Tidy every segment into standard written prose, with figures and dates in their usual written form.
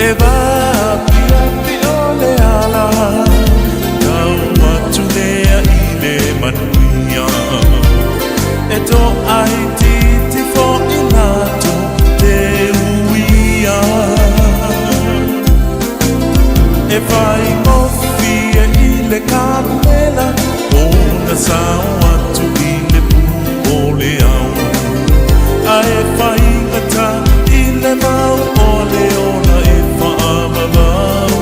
Eva pia piole ala Kau matunea ile manuia Eto ai titi fo inato te uia E vai mofia ile kamela Ona sawa tu ile ole au Ae fai ngata ile mau ole ona e whaamavau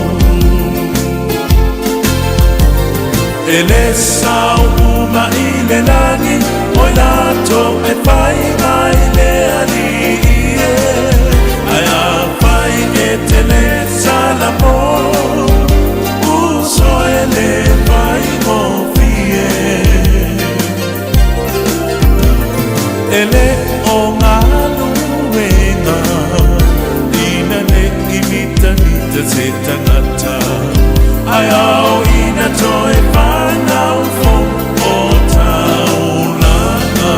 Ele sau uma ile langi Oi lato e fai mai le ali Ai a fai e te le salamo Uso ele fai mo fie Ele o ngā luenga Ina ne imita nita se tangata Ai au ina toe whanau fo o taulanga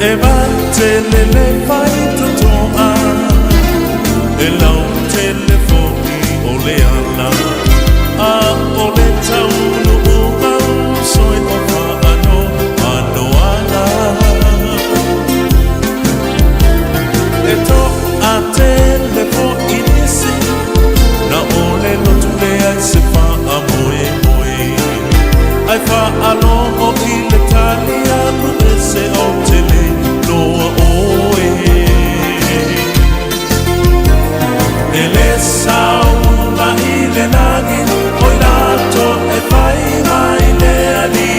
E vantele le fai totoa E lau telefoni o le ala A o le taunu o au Soi o whaano ano ala E to a telefoni nisi Na o le lotu le ai se wha a moe moe Ai wha alongo i le tali anu e se o tele noa oe Ele sau ma ile nagi Oi lato e fai mai le ali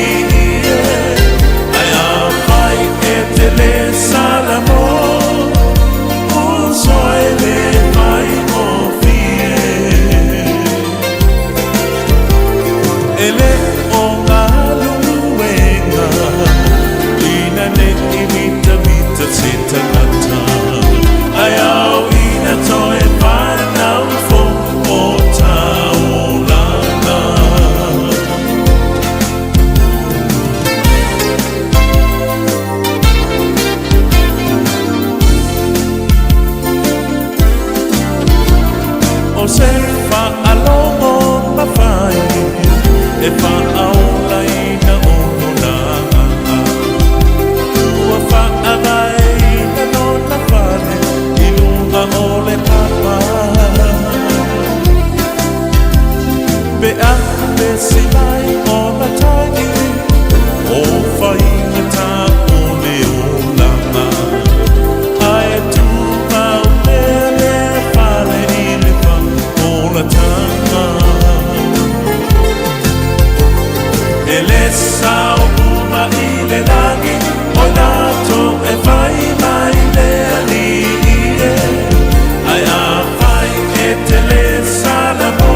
Ai a fai e te le salamo Uso e le fai mo fie Ele o ngā luenga Ina ne imita mita se tangata Ai au ina toe whanau fo o taulanga O se whaalongo mawhai E whaola ina ono nanga Ua whaagai ina nona whane I lunga o le papa Pe a pe si mai o matangi O whaingata o le o langa Ae tu mau lea lea whale I le wha o la tanga Ele sau uma I le langi Oi lato e whai mai le ali Ai a whai e te le salamo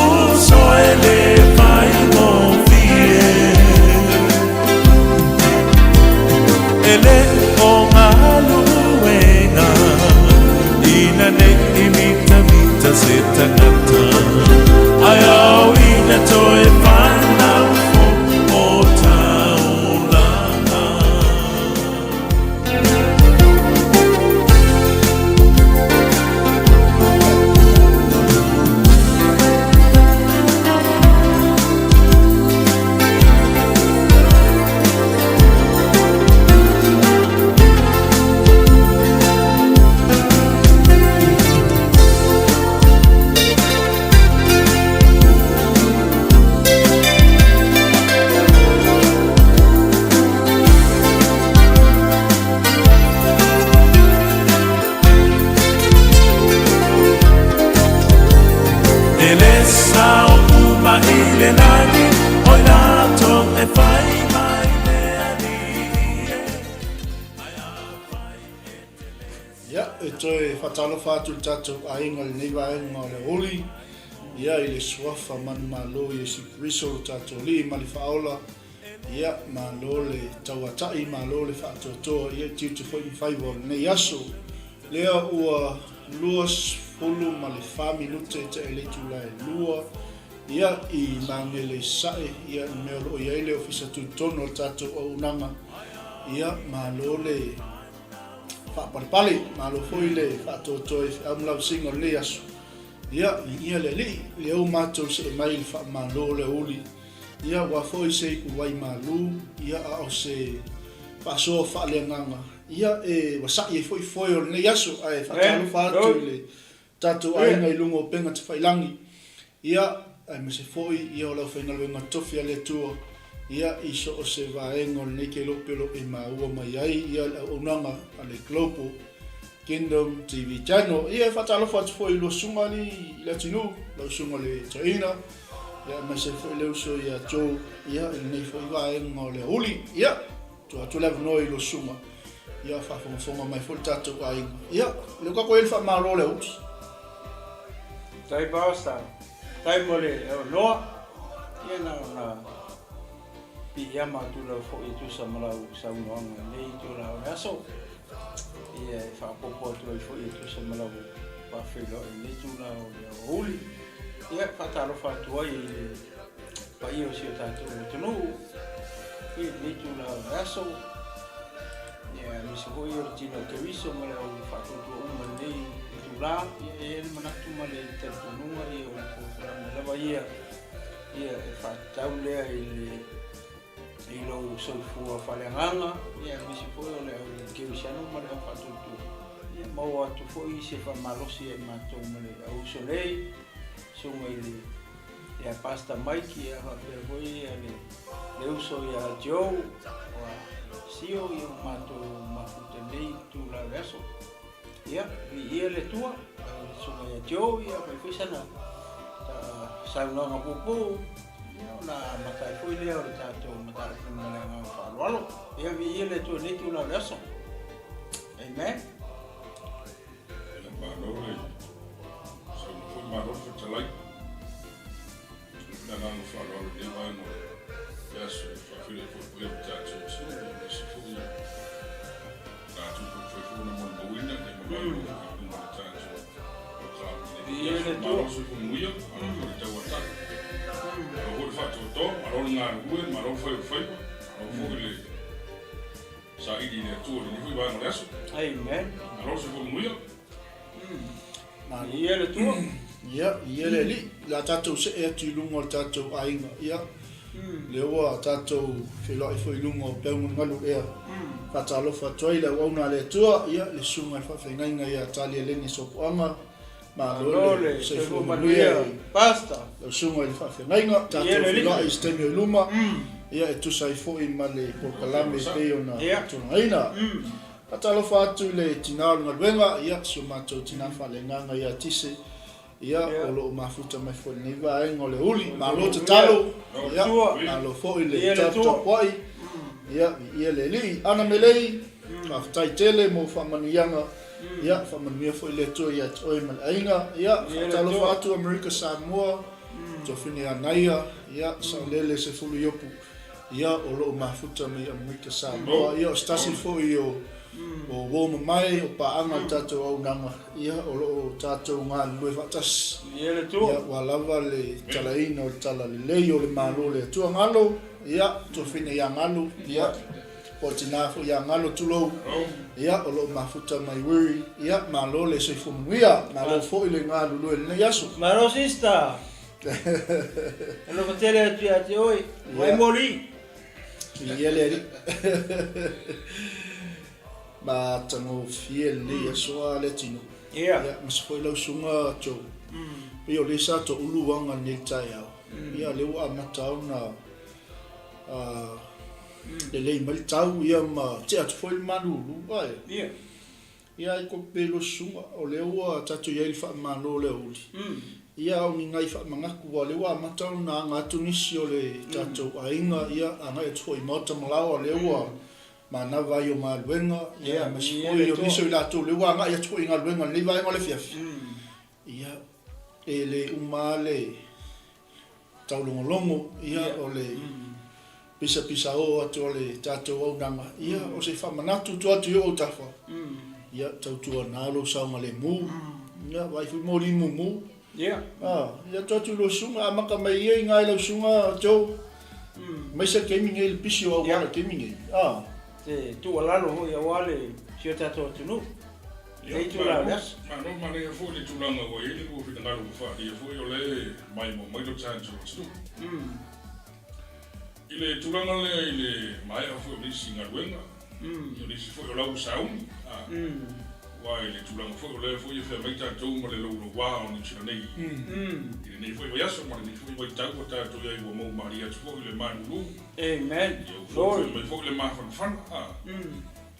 Uso e le whai mo fie Ele o ngā luenga Ina ne imita mita se tangata Ai au ina toe whanau fo o taulanga Ele sau uma ile nani Oi lato e fai mai le ali Ai a fai e te le Ia, e toi 𝚜𝚑𝚙𝚎𝚘 a inga le nei vaenga o le oli Ia i le suafa manu malo I si riso tātou li ma le whaola Ia malo le tauatai malo le whaatotoa Ia tiu te whaiwhaiwa nei aso Lea ua luas fulu ma le 5 minute te ele tu lai lua ia I mangele sae ia me lo ia le ofisa tutono tato o unanga ia malo le fa parpale malo foi le fa toto am la singo le asu ia le o mato se mai fa malo le uli ia wa foi se ku wai malu ia o se fa so fa le nganga ia wa sa ye foi o le asu ai fa talo fa le tato ai ngai lungo penga te failangi ia ai me se foi ia o la fenga le ngatofi ale tua ia iso o se vaengo le ke lopelo I maua mai ai ia o nanga ale Global Kingdom TV channel ia fatalo fat foi lo sunga ni la tinu lo sunga le China ia me se foi le uso ia jo ia nei foi vaengo le uli ia tu le no lo sunga ia fa fonga mai foi tato ai ia le ko el fa malo le us tai basta tai mole no ia na ia matula fo I tu samala sa unanga nei tu la aso ia fa popo tu fo I tu samala pa filo nei tu la uli ia fatalo fa tu ai pa io si ta tu no nei tu la aso ia mi se voi origino che viso mala fa tu nei tu la ia manatu male te tu no ai o la va ia fa taule I lo soifua whalenganga, ia misi foi o leo ke usiano ma leo whatutu. Ia mau atu foi se whamalosi e mātou ma le au solei, sunga I le pasta maiki ia hapea foi ia le uso ia Joe, wa sio ia mātou mafuta nei tu la reso. Ia, ia le tua, sunga ia Joe ia foi sana, saunanga popo, na Mataio foi leo le tato Mataio na nga whalo ia vi le tu ni tu la leso amen MALO le so foi MALO for tonight na nga whalo le vai no yes foi le foi le tato so foi tato foi no mundo winna de MALO no tato ia le tu so foi muio le tawata o fatto to maro nga gue maro foi o foi SAILI le tu ni foi vai no leso amen maro se foi muio ia le tu ia le li la tato se e tu lungo tato ainga ia le wa tato filo foi lungo pe un ngalu ia fatalo fatoi le ona le tua ia le sunga fa fenga ia tali le ni sopoanga MALO le se fu manuia pasta lo sunga il fa fenga tato filo I stemio luma ia e tu sai foi male por kalame pe ona tunaina atalo fatu le tinal ngalwenga ia sumato tinafa le nganga ia tise ia o lo mafuta mai foi ni va en ole uli MALO te talo ia MALO foi le tato poi ia le li ana melei aftai tele mo fa manianga ia fa mania foi le to ia oi mal ainga ia talo fatu America Samoa to fini anaia ia sa lele se fulu yopu ia o lo mafuta mai America Samoa ia stasi foi o woma mai o pa anga tato au nanga ia o lo tato nga lue fatas ia le tu ia walava le talaina o tala le leo le MALO le tu ngalo ia to fini ya ngalo ia o tinafu ya ngalo tulo ia o lo mafuta mai wiri ia MALO le se fumuia MALO fo ile ngalo lue le yasu maro sista lo potele tu ati oi vai mori ia le ma tango fiel le yaso le tino ia mas foi lo sunga cho io le sa to uluanga ni taya ia le wa matau na le mal tau ia ma te at foi manu vai ia ko pelo sunga o le wa tatu ia fa MALO le uli ia o ngai fa manga ku le wa matau na nga tunisio le tatu ainga ia anga e foi mota malawa le wa mana vai o malwenga ia mas foi o niso la tu le wa nga ia tu inga lwenga le vai ngole fiaf ia ele umale taulongolongo ia o le pisa o atu le tatu o nanga ia o se fa manatu tu atu o tafa ia tau tu na lo sa ngale mu ia vai fu mori mu Ia. Ia tatu lo sunga amaka mai ia ngai lo sunga jo. Mai sa kemi ngai pisi o wala kemi ngai. Te tu alalo ho ia wale sio tato tunu. Ei tu la yes. Mano mane e foi tu langa o ele ko fita ngalo fa ia foi o le mai mo mai lo chanjo tu. Ile tu langa le ile mai a foi ni singa wenga. Yo ni si foi o lau sauni. Wa ile tu langa foi o le foi fe mai ta tu mo le lo wa o ni chira nei. Ile nei foi o yaso mo ni foi vai tau ta tu ia o mo maria tu foi le manu. Amen. Foi le ma fan.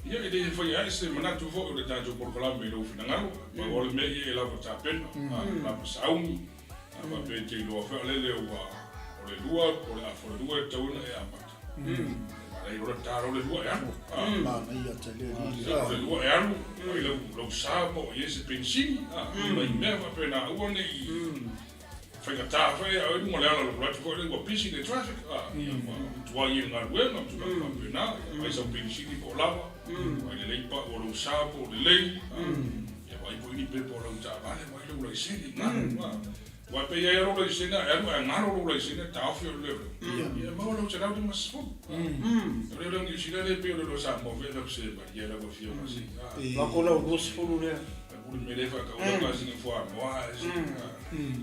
Ia e te whai aise manatu fo o le tātou porokala me lau whinangaro. Ma ole me i e lau ta pena, la pasauni, ma pe te loa whea lele o le lua, o le afore lua e tauna e amata. Ma rei ora tāra o le lua e anu. Ma ia te le o le lua e anu, o i lau sāpo o iese pensini, ma i mea wa pena ua nei whaingatā whai a oe runga leana lo kulatu fo e lengua pisi le traffic. Ia ma tua i e ngā ruenga, tu la pena, ai sa pensini po lava. Ai le lei pa o lo sapo le lei. Ya vai po ni pe po lo ta vale vai lo sini na. Wa pe ya lo sini a na lo sini ta fio le. Ya ma lo tsana de mas fo. Le ni sini le pe lo sa mo ve lo se ba ya la go fio ma si. Va ko lo dos fo le. Ko me le fa ka o ka sini fo a mo a.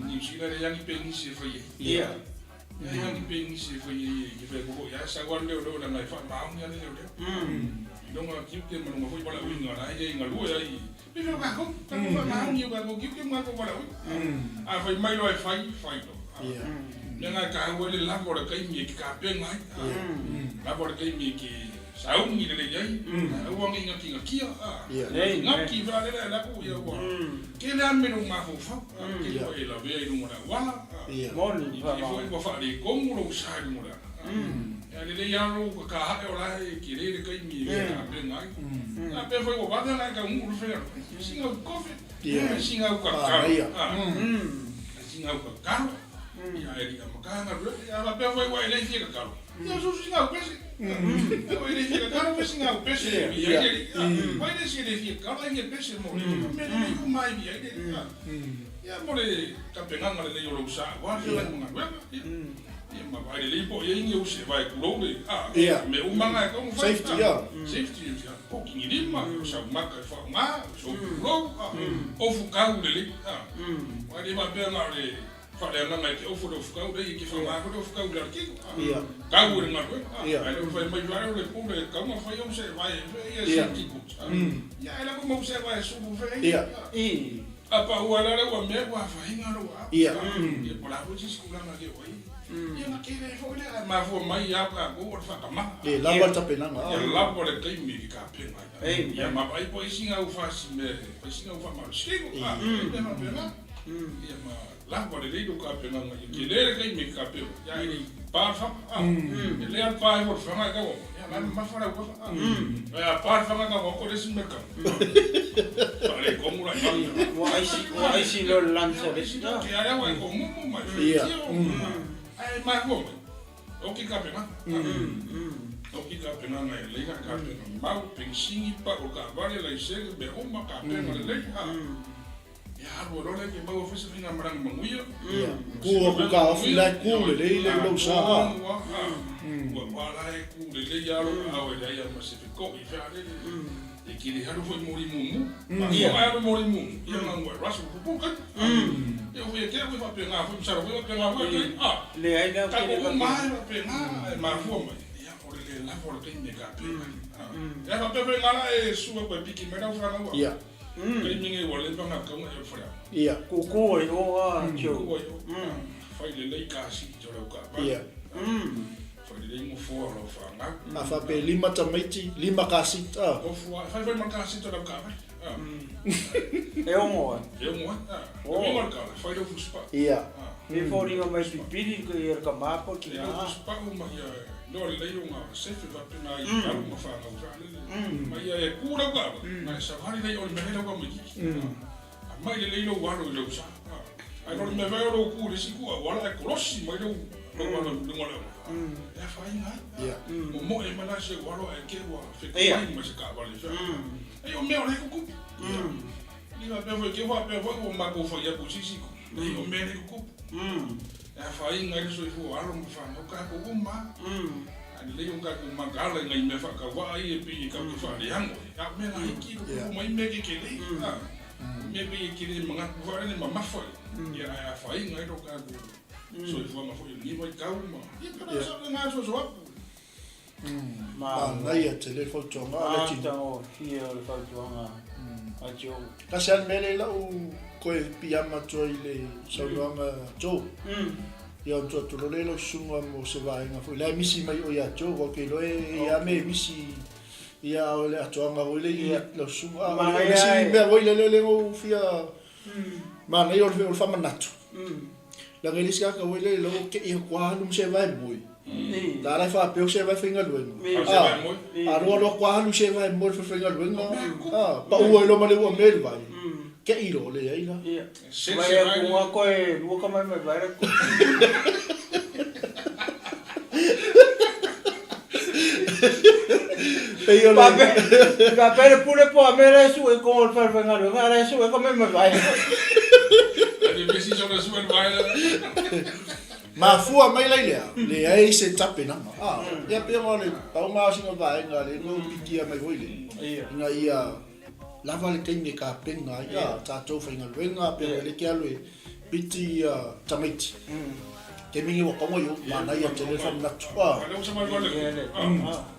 Ni sini le ya ni pe ni se fa ye. Ya ni pe ni se fa ye ki fe ko ya sa wa le lo na fa ma ni le le. Donga kiuke manu foi wala winga na ia inga lua ai pe fa ka ko ka ko ma ni ka ko kiuke ma ko wala a foi mai lo fai do nga ka wo le la bora kai mi ka pe ngai la bora kai mi ki sau ni le ai wa ngi ngaki ngakia nei ngaki va le la ku ia wa ke le ame no ma fo fa ki lo e la ve i no na wala mo ni fa ma fa le ko mo lo sa ni mo la le le yano ka ha e ola e ki le kai mi ka pe ngai na pe foi o bada na ka un fe singa kofe singa ka singa ka ya e ka ka na ya pe foi wa ele fi ka ya so singa pesi o ele fi ka pe singa pesi ya ele vai le si ele fi ka ele pesi mo me le mai ya ya mo le ka pe nga le yo lo sa wa le nga ma vai le po ye ngi usi vai kulole me umanga ko safety safety ya ko ki ni ma sa ma ka fa ma so lo o fu ka le wa le ma pe na le fa le na mai o fu do fu ka le ki fa ma ko do fu ka le ki ka u le ma ko ai le fa mai va le po le ka ma fa yo se vai ye safety ko ya ela ko mo se vai su fu fe apa wala le wa me wa fa hinga lo e por la rochi skula na ke oi ia na ke le fo le ma fo mai ya ka ko fa ka ma le la va ta pena ya la po le kai mi ka pe mai ya ma pai po singa u fa si me singa u fa ma skego le ma pena ia ma la po le do ka pe na ke le kai mi ka pe ya ni pa fa le al pa mo fa ma ka ya ma fa la ko ya pa fa ma ka ko le sin me ka ale como la wa ai si lo lanza de sta ya ya wa ko mo ma ai ma ko o ki ka pe na o ki ka pe na le ka pe na ma pensingi pa o ka vale la ise be o ma ka pe na le ya bo le ke ba ofisa fina marang manguia ku ka ofila ku le lo sa wa la ku le ya lo a we ya ma se ko i fa le e ki le haru foi mori mumu ia haru mori mumu ia na ngwa rasu ku ka e o ye ke o fa pe nga fu sa ro pe nga wa le ai na ka ko ma pe nga ma fu ma ia o le la for ke me ka pe ya fa pe nga la e su ko piki me na fra nga wa ia ke minge wo le pa nga ka e fra ia ku ko e o a cho fa le le ka si jo le ka ia le mo fo lo fa nga a fa pe lima tamaiti lima kasita o fo fa ma ka si to la ka e o mo o mi marca fa do fu spa ia me fo ringa mai pipiri ko e ka ma po ki na spa o ma ya no le yo ma se fe va pe na i ka mo fa nga fa le ma ya e ku ra ga na sa va le yo me le ko mi ma le lo wa lo sa ai no me va ro ku le si ku wa la kolosi ma lo wa lo ya fa inga mo e mana se wa lo e ke wa fe ko ma se ka va le fa e o me o le ku ni va pe ke wa pe wa ma ko fa ya ku si si Nei o mene kuku. Ya fai ngai so fu aro mo fa no ka ko uma. Ani le un ka ko magala ngai me fa ka wa ai e pi ka fa le hango. Ya me na ki ko mai me ke le. Me pi ki le manga ko ni ma fa. Ya fai ngai ro ka ko. So fu ma fo ni mo ka uma. Ya ka so na so Ma nai te le fo tonga ala ti. Tango fia le fa tonga. Ajo. Kasan mele la u ko piama to ile so longa jo. Ia to to le lo sunga mo se vai nga fo la misi mai o ya jo ko ke lo ia me misi ia o le atoanga o le ia lo sunga o le misi me o le o fia ma nei o le fa manatu. La ngelisia ka o le lo ke ia kwa lu se vai moi. Da la fa pe se vai finga lu. Aro lo kwa lu se vai moi finga lu. Pa o lo ma le o me vai. Ke iro le ai la. Vai ko ko e lu ka mai vai ra. Papel pure po a mera su e ko fa venga lu. Ara su e ko mai vai. Ani besi so na su vai. Ma fua mai lai le ai se tape na. Ya pe mo le pa ma singa vai nga le no pikia mai hoile. Nga ia lava le tenge ka penga ia ta to fainga wenga pe le ke alwe piti tamiti ke mingi wa kongo yo mana ia telefon na twa Ada usah mai vale.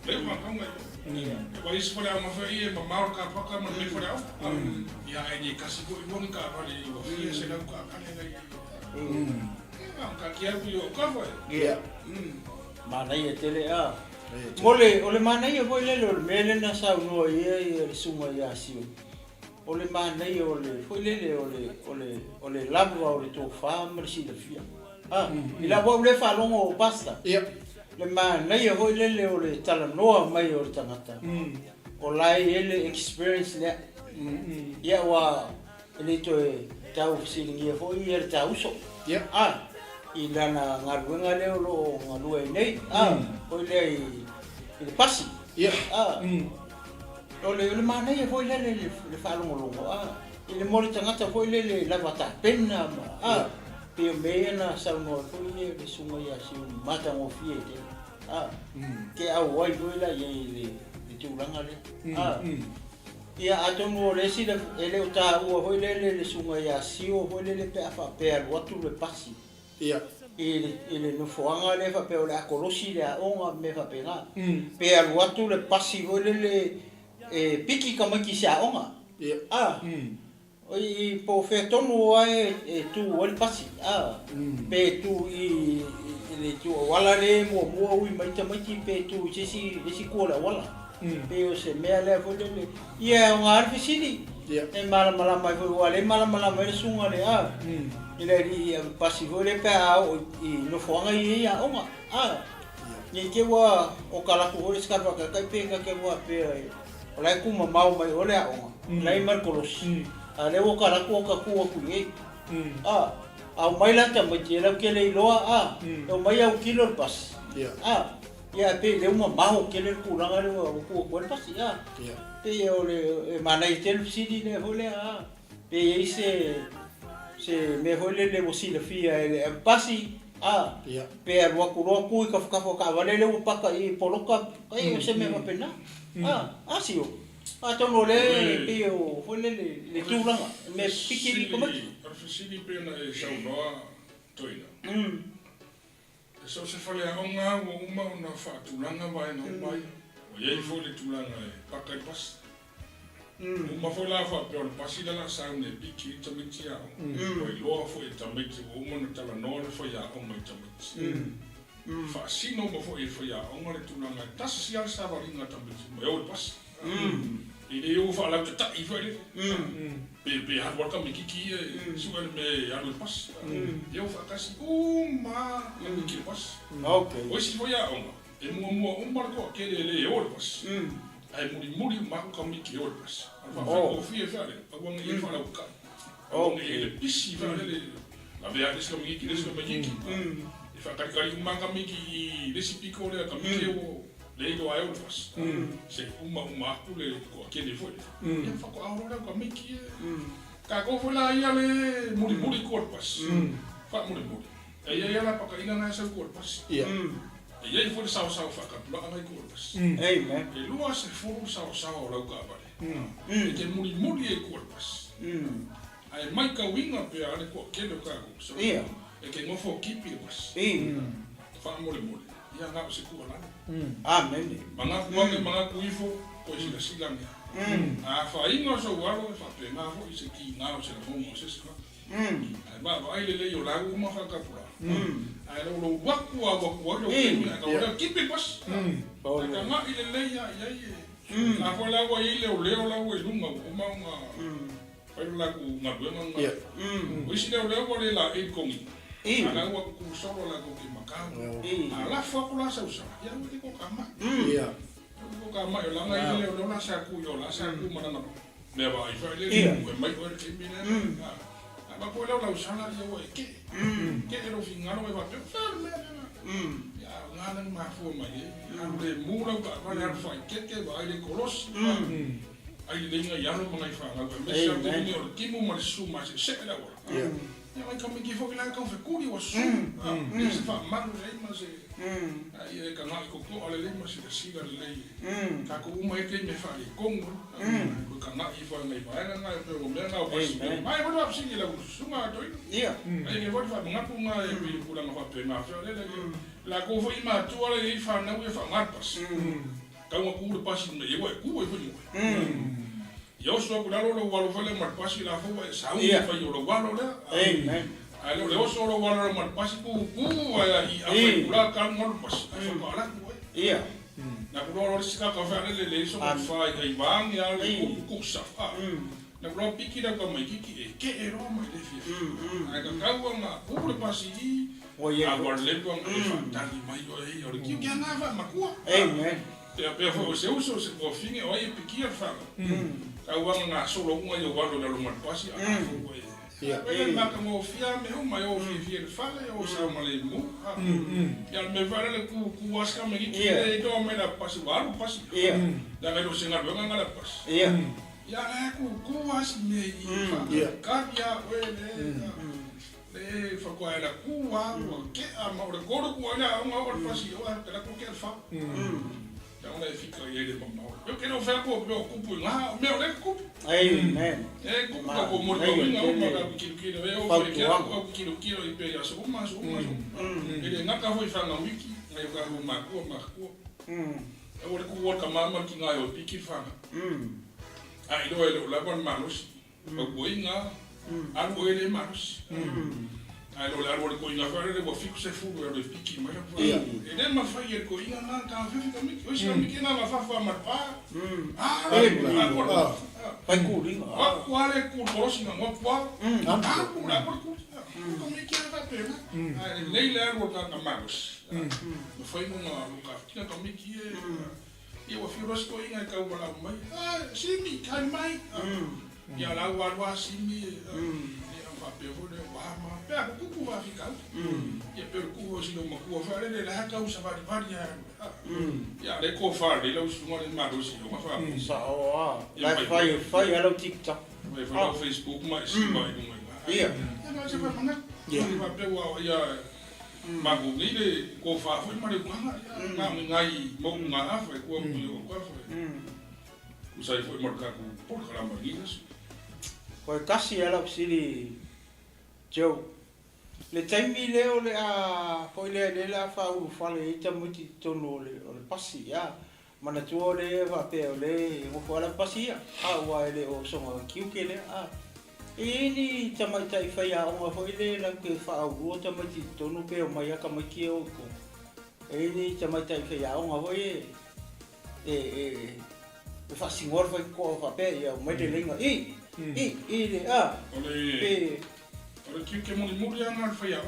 Le ma kongo. Wa is fole ma fa ie ma mar ka pa ka ma le fole au. Ya ai ni kasi ko ibon ka vale yo. Ia se na ka ka le. Ka kia ku yo ka fa. ia Mana ia tele a. Ole mana ia foi le mele na sa no ia suma ia siu. Ole mana ia foi le ole lava ole to fa mersi de fia. Ila bo le fa longo basta. ia Le mana ia foi le ole tala noa mai ole tangata. Olai ele experience le. Ia wa ele to tau silingia foi ia tau so. ia I lana ngaruenga leo lo ngarue nei foi le i pasi ia le mana ia foi le falongolongo i le mori tangata foi le lava ta pena pe me na sa no foi le sunga ia si mata ngo fie ke au ai foi la i le tulanga le ia atomo le si le uta u foi le sunga ia si o foi le pe fa pe al tu le pasi ia ele no foanga le fa pe o la kolosi le onga me fa pe nga pe al watu le pasi o le piki kama ki sa onga ia oi po fe tonu ai tu o le pasi pe tu i le tu wala le mo ui mai tamati pe tu si ko la wala pe o se me le fo le ia onga arfisili e mala mai fo wala mala mai sunga le ila ri pasi vole pa i no fonga i ya onga ni ke wa o kala ko ri skarpa ka kai pe ka ke wa pe ola ku ma mau mai ole a onga lai mar kolos ale o kala ko ka ku ku ni a mai la ta mai ke la ke le loa o mai au kilo pas ya pe le uma mau ke le ku la le o ku pas pe ole mana i tel sidi le ole pe se me hole le mosila fia ele pasi pe alwa ku ka ka vale le paka i poloka kai se me va pena sio tono le pe o hole le tulanga me pikiri como Arfisili pena e saunoa toina. So se fale onga o uma na fa tulanga vai no mai. O ye fole tulanga e paka i pas. Uma foi lá para o passeio da sauna bique também tinha foi lá foi também o mundo estava não foi a uma também fascina uma foi a uma de tudo na tá social estava ali na também eu passo e eu falava de tá e foi be hard work me que sugar me a luz passo eu faço uma que passo hoje foi a uma e uma marco aquele eu passo ai muri ma ko mi ki orpas fa ko fie fare ko ngi fa la ka le pisi fa le la vea que so mi ki le so mi ki e fa ka ma ka mi ki le si pico le ka mi ke o le do ai orpas se uma ku le ko ke le foi e fa ko ahora ko mi ki Ka ko fula ia le muri korpas. Fa muri. E ia la paka ina na sa korpas. Ia. E ia foi sa fa ka pula ai korpas. Amen. E lua se fu sa o la ka ba. E ke muri e korpas. Ai mai ka winga pe ale ko ke lo ka ko. Ia. E ke ngofo kipi pas. Fa muri. Ia nga se ku ala. Amen. Mga kuifo ko sila silang. Fa ingo so walo fa pe na fo se ki na se mo se ska. Ai ba ai le yo la u ma fa ka pula. Ai lo waku lo ke ka ora kipi pas. Ka nga ile le ya na fo la wa ile o le la wa lunga o ma nga. Ai la ku nga be nga. O si le o le la e kongi. Ala wa ku so la ko ki makao. Ala fa ku la sa usa. Ya mo ko kama. Ia. Ko kama yo la nga ile o la sa ku yo la sa ku mana na. Ne ba ai fa le ko mai ko ke mi ne. Aba ko la usa la yo ke. Ke ero fingano me ba pe. Ya nga na ma fo mai. Ande mu la ka ba na fa ke ba ai kolos. Ai le nga ya no mai fa ga me sa de ni o ki mu ma su ma se la wa. Ja, maar ik kan me hier voor gelijk over koerie was zo. Dit is van man alleen maar ze. Je kan nou ook nog alleen maar ze de siga alleen. Kijk hoe maar ik niet meer van die Congo. We kan nou hier van mij maar dan nou veel meer nou pas. Maar je wordt op zich je zo maar toch? Ja. En je wordt van ngap maar je wil hoe dan nog wat maar zo. La cover iemand toe al die van nou weer van ngap pas. Kan we koer pas in je wordt koer voor je. Yo so ku lo walo fale mar pasi la fo sa u fa yo lo walo la. Amen. Ai lo so lo walo mar pasi ku ai a fa kula kan ngol pas. Fa la ku. Ia. Na ku lo sika ka fa le so fa ai bang ya le ku sa fa. Na ku lo piki da ka mai ki ke ero mai le fi. Ai ka ka wa ma ku le pasi o ye a war le ko fa tali mai yo ki ki na fa ma ku. Amen. Ya pe fo se uso se ko finge o ye piki fa. Kau nga solo nga yo walo na lumar pasi a fo ko ya na ka mo fia me o mai o fi le fale o sa male mu ya me vale le ku waska me ki e do me la pasi walo pasi da me lo singa lo nga la pasi ya na ku was me ka ya le fa ko ala ku wa ke a ma o ko ko ala nga o pasi o la ko ke fa Então ele fica aí de mamão. Eu quero ver como eu cupo lá, meu nem cupo. Amen. É cupo como muito não, mas aquilo eu quero e pegar só mais. Ele não acabou de falar wiki, aí eu quero marco. Eu vou com o camama que não eu pique fala. Aí ele lá com malos. Eu vou inga, algo ele malos. Ai lo largo ko inga fare le bofiku se fu lo piki ma fa e den ma fa yer ko inga na ka fe ka mi o si mi ke na ma fa ma pa fa ku ringa ko ale ku ko si na mo pa ku la ku ko mi ke na pe na ai le largo ka ka magos no foi mo na ka tina ka mi ke e o fi rosko inga ka o la mai si mi ka mai ya la wa si mi Pevou de Wama, pega o cuco vai ficar. E pelo cuco se não uma cua fare le la ka usa vari ya le ko fare le usa mo le maro si uma fa. Sa o la fai alo TikTok. Vai fa Facebook mais si vai não. Ia. Não se vai mana. Ia vai pego ya mago ni le ko fa foi mare ko nga ngai mo nga fa ko mo ko fa. Usai foi marcar com por caramba guias. Ko kasi ala sili Joe, le taimi leo le a foi le la fa u fale ita muti tonu le pasi ya mana tuo le va pe le mo fala pasi ya a wa le o so kiu ke le a ini tamai tai fa ya o foi le la ke fa u tamai tonu pe o mai ka mai ke o ko ini tamai tai fa ya o foi fa singor fa ko fa pe ya mai de lenga le a pe Ora que mo muri ana fa ya.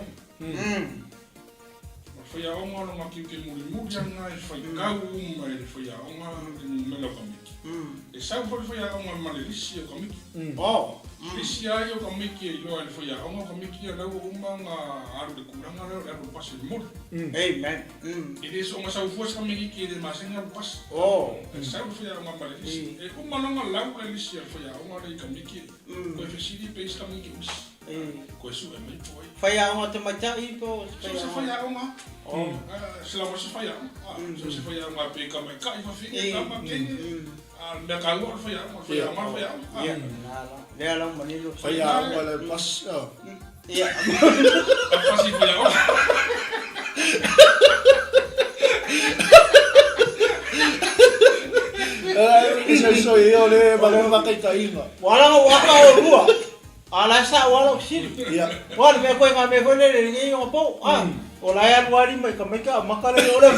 whaiaonga no maki ke muri anga e whaikau mai le whaiaonga mena kamiki. E sau whaiaonga malelisi o kamiki. Lisi ai o kamiki e loa le whaiaonga kamiki a lau nga aru le kuranga leo le aru pasi le mori. Amen. E le so nga sau fuas kamiki ke le masenga aru pasi. E sau whaiaonga malelisi. E kumanonga lau le lisi a whaiaonga le kamiki. Koe whesiri peis kamiki usi. Koe su e mei poi. Whaiaonga te Mataio po. So se whaiaonga. Sila mo se whaiaonga. So se whaiaonga pe ka mai kai whawhinga ka makenge. Mea ka lua whaiaonga. Lea lau manilo. Whaiaonga le pas. Ia. A pasi whaiaonga. Isa yo le balonga kai tainga. Wala waka o rua. Ala sa wala siri. Ia. Wala me koe ngame koe le ngi o po. O la ya wali mai ka mai ka makale o le.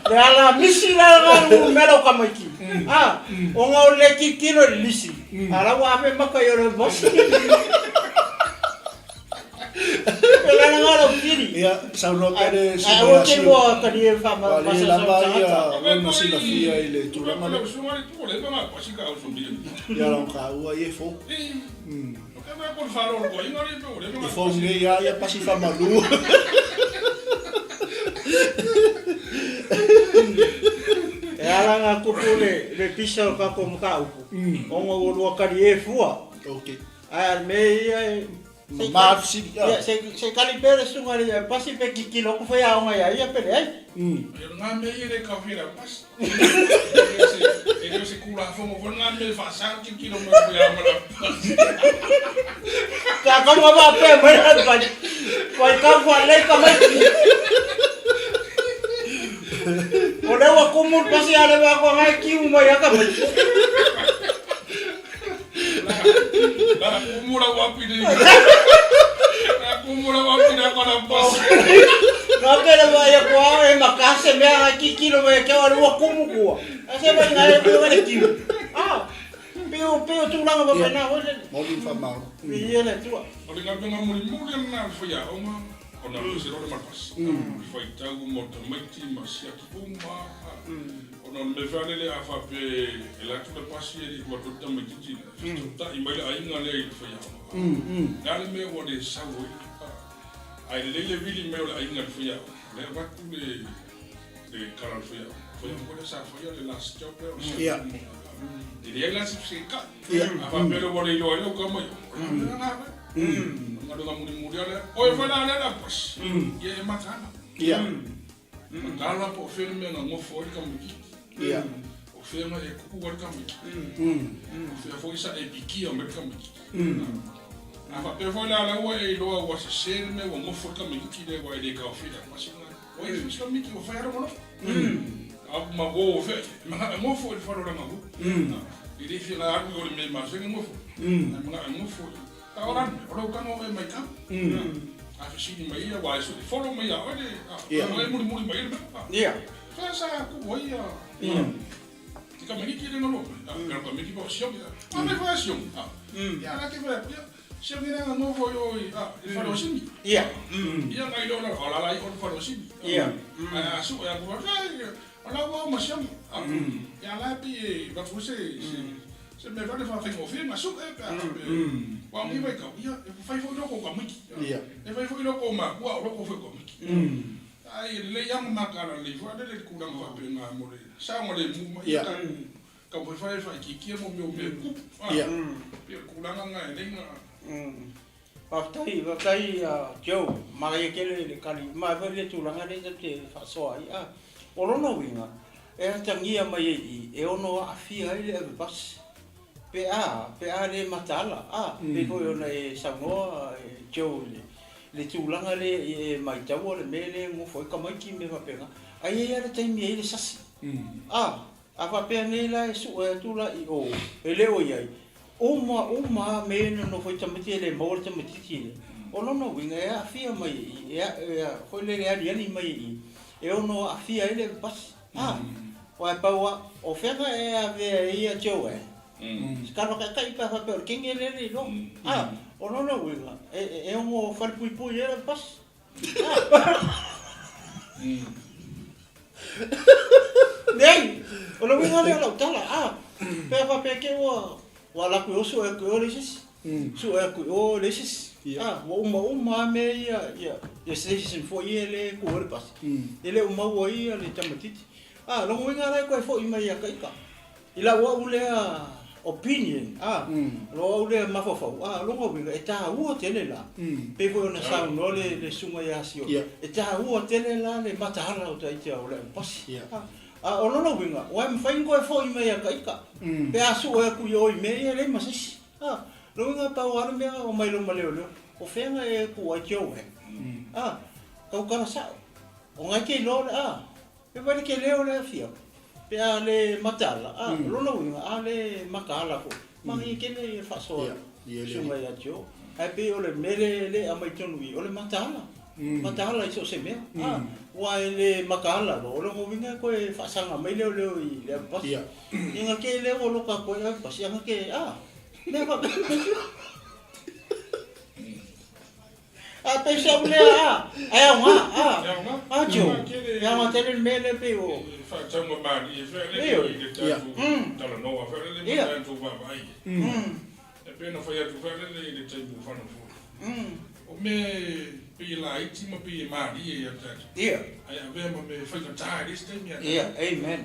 Le ala misi la ngu melo ka mai ki. O nga o le ki kilo lisi. Ala wa me maka yo le boss. Pela nga lo siri. Ia, sa no pere Ai o ke mo ka di fa ma Wale la mai no sila fia ile turanga le. Ia la ka ua ye fo. E fo nge ia pasi fa malu. E ala nga kupule le pisa ka ko mka upu. O nga o lo ka di e fua. Okay. Ai me ia Mafsi ya se kalipere sunga le pasi pe kilo ko foi a unha ia pele ai. Nga me ile ka fira pas. Ele se kula fomo for nga me fa sa kilo mo foi a mala. Ka ko ma pe mai pa. Pai ka fa le ka mai. Ora wa kumur pasi ale ba ko ngai ki uma ya ka mai. Kumura wapi ni? Kumura wapi na kona pas? Nakela ba ya kwa e makase me aki kilo me ke wa kumu kwa. Ase ba ngale ko ngale ki. Peo tu langa ba na ho le. Mo di fa mau. Ia le tu. O le ngapinga muri na foi a uma. Ona lo se ro le malpas. Foi tau mo to maiti masia ki puma. Ona me fane le afa pe ela tu le pasi e mo to tama titi. Ta I mai ai ngale I foi a. Dale me o de sawo. Ai le vili me o ai ngale foi a. Le va tu le cara foi a. Foi un po sa foi le last job. Ia. Dia la se ka. Afa pe lo bore yo ko mo. Ngado ngamuri ala. Oi foi la la pas. Ye matana. Ia. Matana po fe me nga ngofo ka mo. Ia. O fe ma e ku wa ka mo. O fe foi sa e piki o me ka mo. Afa pe foi la wa e lo wa se ser me o ngofo ka mo ki le wa e ka o fe ka pas. Oi se mi ki o fa ro mo. Ma go fe. Ma ngofo e fa ro ma go. Ele fez lá algo ele mesmo, mas ele não foi. Não foi. Tá orando, orou como é mais cá. A fechina meia, o aiso, ele falou meia, olha, não é muito meia, Ia. Faz a cuboia. Fica meio que ele não louco. Quero também que você chama. Ah, mas vai assim. E ela que vai, se eu virar não vou eu, ele falou assim. Ia. E aí não, olha lá, ele falou assim. Ia. A sua é a cuboia. Olha lá, o machão. E ela é vai você se me vai fazer um filme, mas o é quando ele vai cá, vai foi logo com a mãe. Ele vai foi logo com uma, logo foi com a mãe. Aí ele ia uma cara ali, vai ele curando vai pegar morrer. Sabe ele kan foi vai que mo meu cu. Ele curando nga ele Vai Joe, mas aquele cali, mas vai ele tu lá ele te faz só aí. O não vinga. É tangia mai e ono afia ele é bas. PA le matala. Pe ko yo nei sango Joe le tulanga le mai tau le mele mo foi ka mai ki me va pega. Ai era tem me ele sasi. A va pe nei la su tula I o. Ele o ia. Uma me no foi tamati le mor tamati. O no winga é afia mai foi le ali mai eu no afia ele bas. Wa paua o fega e ave ia Joe. Skaro ka kai pa papel king ele no. O no winga. E mo fal pui era bas. Nei, o lo winga le lo tala pe pa pe ke wa la ku so e ku le sis so e ku o le sis wo uma me ya station for le ku ore pas ele uma wo ia le tamatiti lo winga le ko fo ima ya ka ila wa ule opinion lo ule mafofo lo ngo winga eta wo tele la pe fo na sa no le sunga ya sio eta wo tele la le matahala o tai te o le pas o lo winga wa mfain ko fo ima ya ka pe asu e ku yo me le masisi lo winga pa wa me o mai lo maleo o fenga e ku a jo kau kana sa o nga ke lo pe va ke leo le fia pe ale matala lo winga ale makala ko mangi ke le fa so sunga ya jo ai pe o le mele le AMIOTONU o le matala iso se me wa le makala lo winga ko e fa sanga mai leo i le pas inga ke le o lo ka ko ya pas inga ke ne va pe sa ule ai nga jo ya ma tele mele pe o fa tamo ma di fa le tala no fa le ma tu va vai e pe no fa ya tu fa le te bu fa no o me pe la iti ma pe ma di ya ta ai ave ma me fa ta di ste mi amen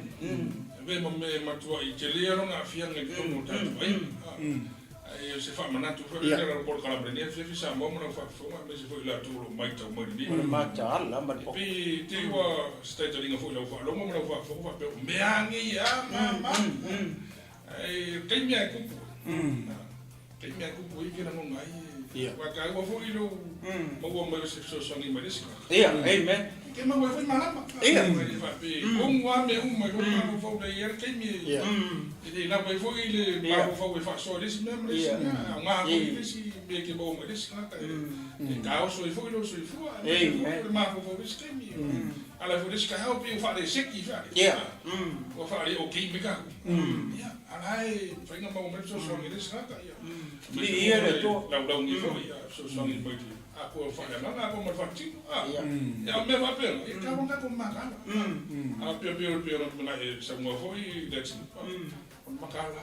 ave ma me ma tu ai te le ro na fia nge to mo ta ai se fa mana tu fa le por kala brene se fi sa mo na fa me se foi la tu lo mai ta mo di ma ta la ma pe te wa sta te ringa foi lo fa lo mo na fa pe me angi ya ma ai te mi ku te mi ku i ke na mo mai wa ka wa foi lo mo mo se so ni mai se amen ke ma wa foi mala ma fa pe wa me ma ko ma fo da yer te mi e na vai foi le ma fo fa so desse mesmo ma foi desse be que bom desse cara ka o so foi lo so foi ma fo desse que mi ala fo desse ka help you fa de sek fa o fa o que me ka ala e foi no momento so ni desse cara ni era to la ni foi so ni foi aku fa na ko mo fa ti ya me va per e ka bonga ko ma ka pe na e sa mo foi desse makala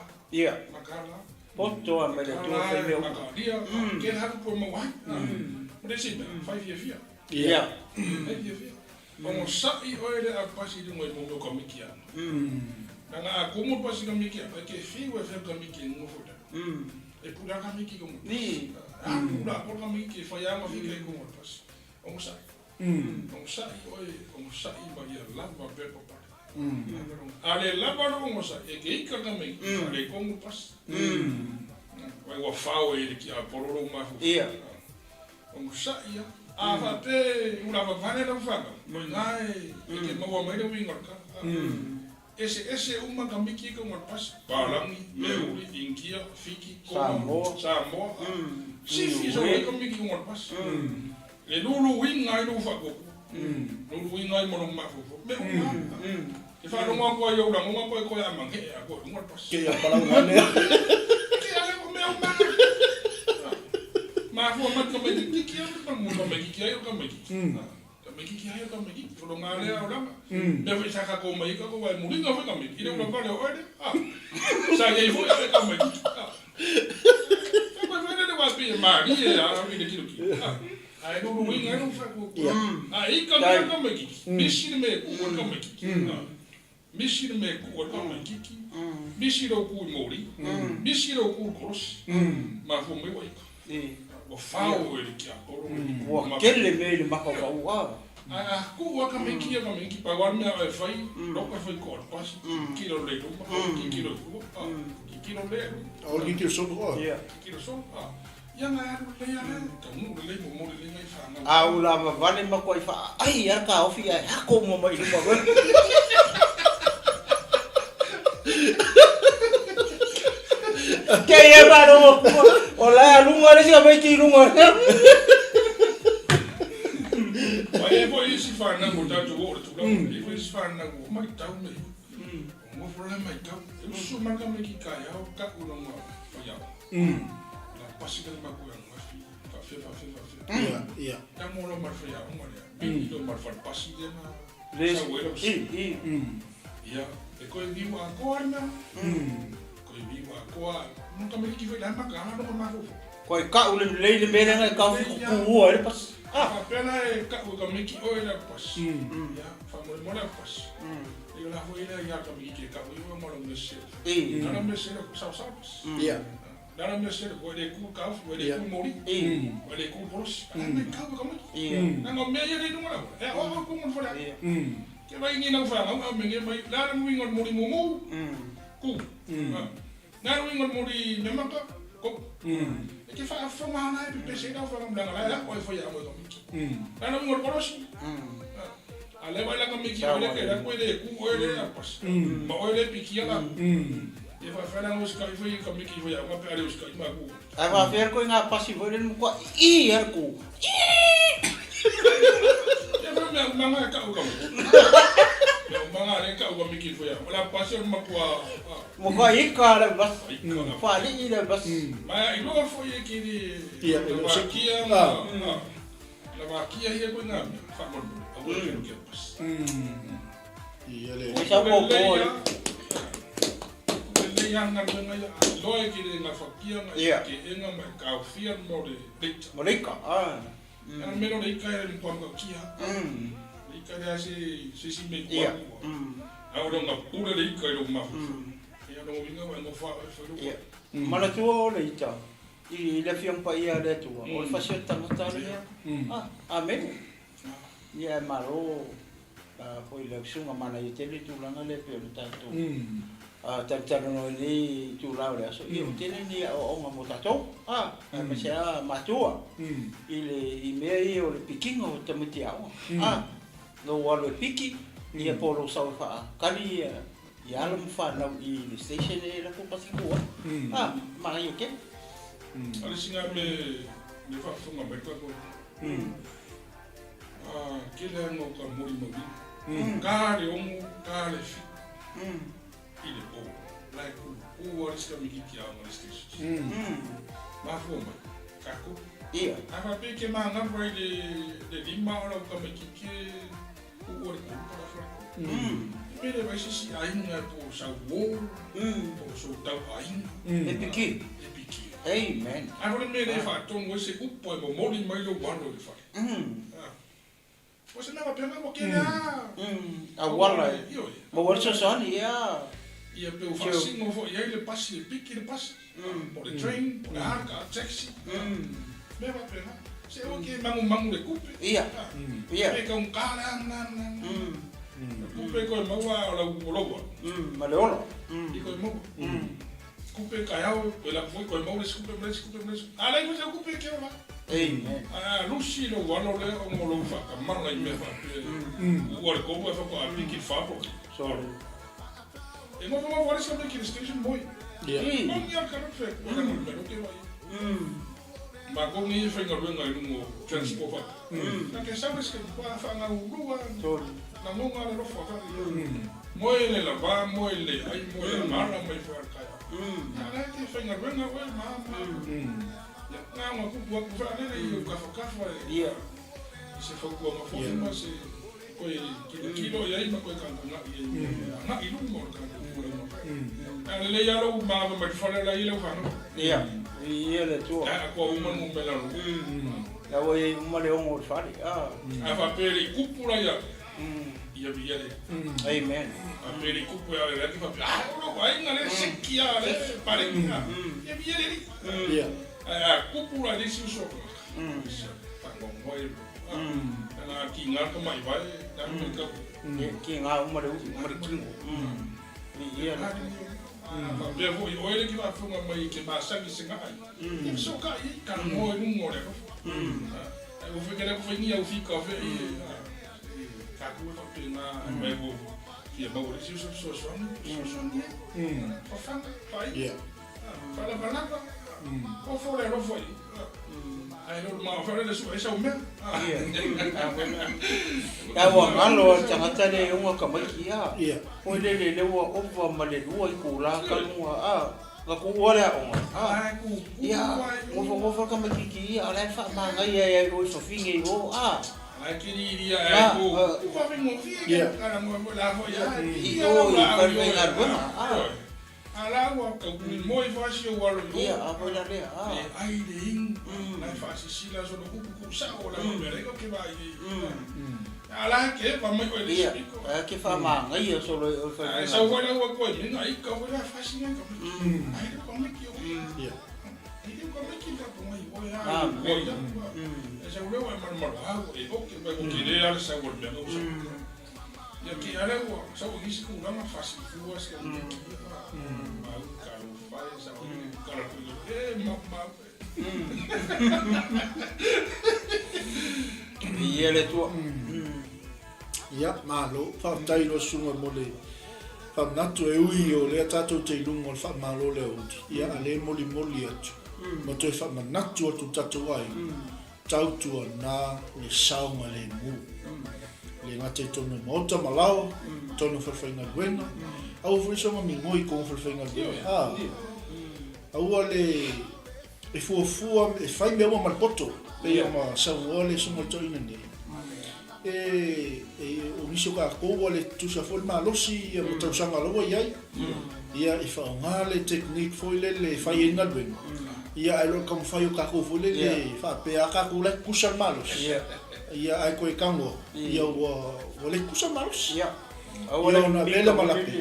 makala poto a me le tu fe me dia ke ha ko mo wa mo de si 5 years como sai o ele a pasi de mo mo ko mikia na ko mo pasi ko mikia ke fi we fe ko mikia mo foda e pura ka mikia ko ni pura ko ka mikia fa ya ma fi ke ko mo pasi o sai o sai ba ya la ba pe pa ale lava no mo sa e ke ka me ale ko mo pas vai wa fao e ki a pororo ma fu o sa ia a fa te una va vane no fa mo ngai e ke mo mai no winga ka ese uma ka miki ko mo pas palangi meuri inkia fiki ko samo si so ko miki ko mo pas e lulu winga no fa ko lulu winga mo no ma fu me e fa no mo ko yo la mo ko ya mangi a ko mo pas ke ya para ngane ke ale ko me o ma fu ma ko me ki ya mo me ki ya ko me ki me ki ya ko me ki fo ngale a la me fe sa ka ko me ko wa mo ringa fa ka me ki le ba le o de sa ye fu ya ka me ki ma fa de wa pi ma ni ya mi de ki ki ai no winga no fa ko ai ka me ki bishi me ko ka me ki Mishiro me ku ka me kiki. Mishiro ku mori. Mishiro ku cross. Ma fu me wai. O fao ele ki a poro. O kele me le maka ka wa. Ku wa ka me ki pa wa me ai fai. Lo ka fai ko pas. Kilo le do. Kilo ku. Kilo le. o ki ke so ko Kilo so. Ya na ya le ya le. Ka mu le mo le ngai fa na. A ula ma vale ma ko fa. Ai ya ka ofi ai ha ko mo mai ma. Que ya paro. Hola, lunga le siya mai ki lunga. Wai foi esse fa na mo ta tu o tu la. E foi esse fa na mo mai ta me. Mo problema mai ta. Eu sou ma ka me ki ka ya o ka u no ma. Ya. La pasika ma ko ya ma fi. Fa fe. ya Ta mo lo ma fa ya mo ya. Ito marwhapasi dena. Les. Sa wera I. Ia, e koe viwa a koa rima. Koe viwa a koa. Nunca me ki foi lá makanga no mafofo. Koe ka ule le mele ngai ka ku o ele pas. Pena e ka o ka miki o ele pas. Ia, fa mo mo le pas. E la foi ele ia ka miki ka o mo mo le se. Kana me se ko sa sa. Ia. Dara me se ko ele ku ka o ele ku mori. O ele ku boros. Me ka o ka mo. Nanga me ia le no la. E o ko mo fa. Ke vai ni na fa nga me nge mai la mo ngon mori mo mo. Ku. Na ngon mori me maka ko. E ke fa fa mana e pe se na fa nga la o fa ya mo ka miki. Na ngon boros. Ale vai la ka miki o le ke la ko ele ku o ele pas. Ma o ele pikia la. E fa fa na os ka foi ka miki foi a pe ale os ka ma ku. Ai va ver ko nga pasi vo le ko I er ku. E fa me mama ka o ka mo. Manga le ka o miki foi a. Ola pasi ma ku a. Mo ko I ka le bas. Fa le I le bas. Ma I lo foi ki di. Ia, lo kia la. La vaquia ia ko na. Fa mo. O ke pas. Ia le. Sa ko ko. Yang nga loe ki de nga fakia nga ke enga ma ka fia mo de data. Mo le ka. Ana mero de ka ni kwa ka kia. De ka ya si me kwa. Ahora nga pura de ka ro ma. Ya no vinga wa no fa fa ro. Mala tu o le ita. I le fiam pa ia le tu. O fa se ta mata le. Amen. Ia malo. Foi le sunga mana i te le tu langa le pe ta tu. Tantano ni tu la le so I tene ni o nga mo tato ma se matua ile I me I o le pikingo te mutiao no walo piki ni e polo sa fa kali ya lo fa na I le station e la ko pasi ko ma yo ke Ale singa me fa funga me ka ko. Kile no ka muri mo bi. Ka le o ka le fi. Ile o like o what is coming ki a on station. Ma foma ka ko. Ia. Ava pe ke ma nga vai de lima ora ka me ki o o ko para fa. Pere vai si ainda po sa wo. Po so ta ainda. E piki. Amen. Agora me de fa ton wo se upo mo moli mai lo guardo de fa. Você não vai pegar o que A wala. Mo wala so ia. Ia pe o facinho vo ia ele passe ele pique ele passe. Por the train, por a arca, taxi. Me vai pegar. Se o que mangu de coupe. Ia. Ia. Pega cara coupe ko maua o logo. Maleolo. E ko mo. Coupe caiu, ela foi com o coupe. Além de coupe que ela. Amen. Lucy lo wano le o mo lo fa ka mara I me fa. O ko ko fa ko a pique fa pro. Sorry. E mo mo wala sa pique station boy. Ia. Mo ni al cara fe. Mo no me lo que vai. Ma ko ni fe ngor nga no transport fa. Na que sabes que pa fa nga rua. Sorry. Na mo nga lo fa fa. Mo ele la va, mo ele ai mo ele mara mai fa ka. Na que fe ngor nga we ma. Nga ma ku ku fa le I ka fa. Ia. Se fa ku ma fo ma se ko kilo ya I ma ko ka na I lu mo ka ku mo. Le ya lo ma ma fa la I lo fa no. Ia. Ia le tu. Ko uma no me la. Ya voy uma le on fa. A fa peri ku pura ya. Ia via le. Amen. A peri ku pura ya ki fa. Lo vai ngale sekia le pare nga. Ia via le. Ia. Kupura de si so. Pa mo moi. Na ki nga ko mai vai, na me ka. Ki nga uma le kingo. Ia na. Pa be vo I oile ki va funga mai ke ba sa ki se nga ai. Ia so ka I ka mo no mo le. O fe que le ko ni au fi ka fe. Ka ku fa pe na me vo. Ki ba o si so. Fa fa fa. Ia. Fa la banana. O fore lo foi. Ai no ma fore le su esa o me. Ya wa malo tangata le unga ka mai kia. Ia. O le wa ova male lua I kula ka lua ga ku ora o. Ai ku. Ya, mo ka mai kia ala fa ma ngai ya o so finge o Ai kiri dia ai ko. Ko fa mo fi kana mo la fo ya. Ala wa ka mo fa si o walo. Ia apa dah dia. Ai de in. Na fa si sila so no ku sa o la mo mere ko ke vai. Ala ke pa mo ko le si ko. Ke fa ma ngai so lo fa. Ai sa wa la wa ko ni ai ka wa fa si ngai ka. Ai ko me ki o. Ia. Ai ko me ki ka ko mai o ya. Esa ulo wa mar mar ha e o ke ba ko ki le ala sa wa me no sa. Ya ki ala wa sa o gisi ko ma fa si fu wa sa. Kalau fai sa kalau ma. Ia le tua. Ia malo fa tai no sunga mole. Fa natu e ui o le tato te lungo fa malo le uti. Ia ale moli atu. Ma toi fa natu atu tato ai. Tau tua na le saunga le mu. Le ngate tono mota malao, tono whawhainga luenga. Au whaisonga mi ngoi ko whawhainga luenga. Au ale e fuafua, e whai mea wa malpoto. E ama saunga le sunga toina ni. O miso ka koua le tusa foi malosi ia mo tausanga loa iai. Ia e whaonga le teknik foi le whai inga luenga. Ia ai lo kam whai o kako foi le whapea kako le kusan malos. Ia ai koe kango. Ia wa le kusan malos. Ia. Ia ona vela malapi.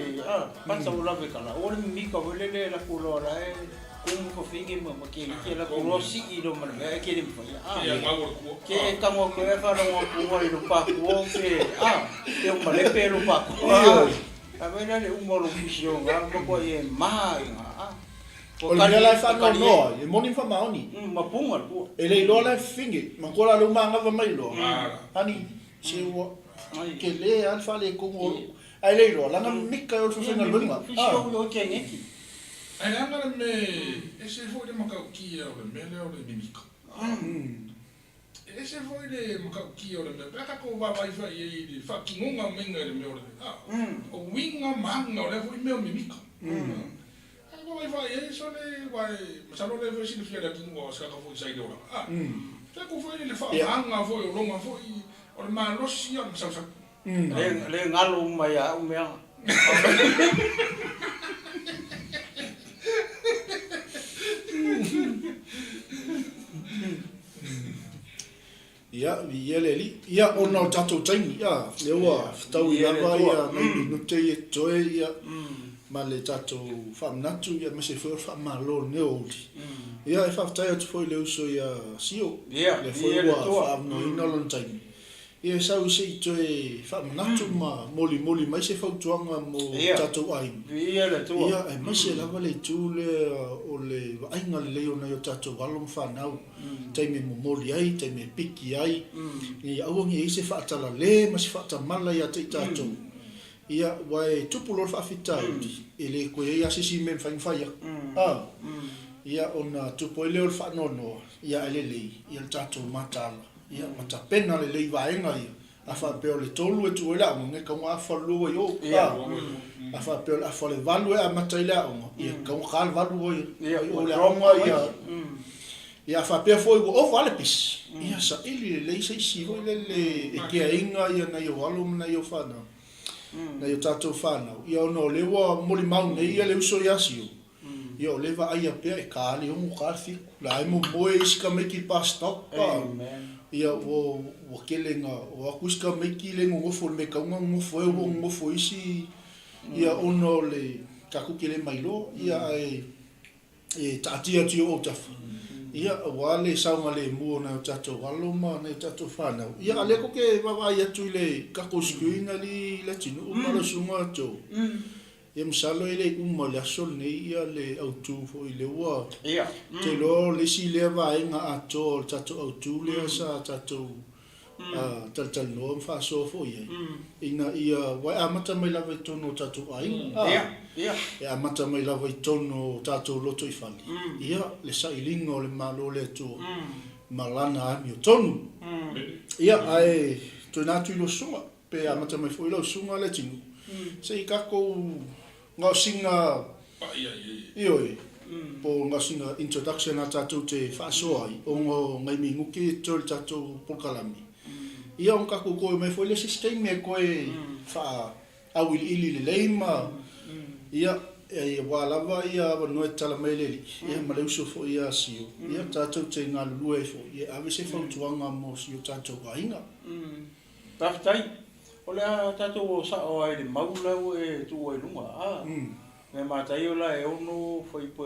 Pasa ula ve kana. Ora mi ka vele le la kulora e kum ko fingi mo ke la kulosi i do man e ke lim fa. Ia ngawor ko. Ke kango ko e fa ro ko i do pa ko ke ke o male pe lo pa ko. A vela le un molo fisio nga ko e mai nga. O le la fa no, e moni fa maoni. Ma punga ko. E le lo la fingi, ma ko la lo manga va mai lo. Ani se wa ke le al fa le ko ai le lo la na mika o fa na lunga. Fisio yo ke ngeki. Ai anga me ese foi de makauki o le mele o le mimika. Ese foi de makauki o le mele. Peka ko va vai fa i de fa kingonga menga le mele. O winga manga o le foi me o mimika. Vai vai so le vai masalo le foi si fia da kingo ska ka foi sai do. Sa ko foi le fa anga foi o longa foi o le malosi o sa sa. Le ngalo mai a o mea. Ia vieleli ia ona tato taimi ia lewa tau ia vai ia no te toe ia ma le tato whamnatu ia me se whamalo ne ori. Ia e whaftai atu foi leo so ia sio. Le foi wa whamno ina lon taimi. Ia sau se i toe whamnatu ma moli mai se whautuanga mo tato ai. Ia le tua. Ia e mai se lava le tū le o le ainga le leo na yo tato walom whanau. Taimi mo moli ai, taimi piki ai. Ia auangi e se whaatala le ma se whaatamala ia te tato. Ia wai tupulor whaafitau e le koe ia sisi men whaingwhaia. Ia ona tupo e leo le whaanono, ia ele lei, ia le tatou matala. Ia matapena le lei vaenga ia. A whapeo le tolu e tu e la nge kaunga a whalua i o. A whapeo le a whale valu e a matai la onga. Ia kaunga kal valu i o le aonga ia. Ia a whapeo foi o vale pis. Ia sa ili le lei sei sigo le e kia inga ia na i o walum na i o whanau. Na yo tatou whanau. Ia ono lewa mori maunga ia le uso yasio. Ia o lewa aia pia e kāli ongo kāwhi. La e mo moe iska meki pastok pa. Ia o kelenga o akuska meki le ngofo le kaunga ngofo e o ngofo isi. Ia ono le kakuki le mailo. Ia e taatia tio o tafu. Ia wale saunga le mua na tatou waloma na tatou whanau. Ia aleko ke wawai atu le kakoskuinga li le tinu umara sunga ato. Ia msalo ele umma le asol nei ia le autu fo i le ua. Ia. Te lo le si le vaenga ato tatou autu le asa tatou tal no fa so fo ia. Ina ia wai amata mai lava tono tatou ai. Ia. E amata mai lava tono tatou loto i fali. Ia le sailinga o le malo le tu. Malana AMIOTONU. Ia ai to na tu lo sunga pe amata mai fo lo sunga le tinu. Se kako nga singa ioi po nga singa introduction a tatou te faso ai o ngai mi nguki tol tatou pokalami. ia on kako koe mai foi le system me koe fa awil ili le leima ia ia wala ia no tala mai le ia ma le uso fo ia sio ia tatou te nga lulu e fo ia ave se fo tuanga mo sio tatou ainga taftai ole tatou sa o ai le maula e tu e lunga me Mataio la e ono foi po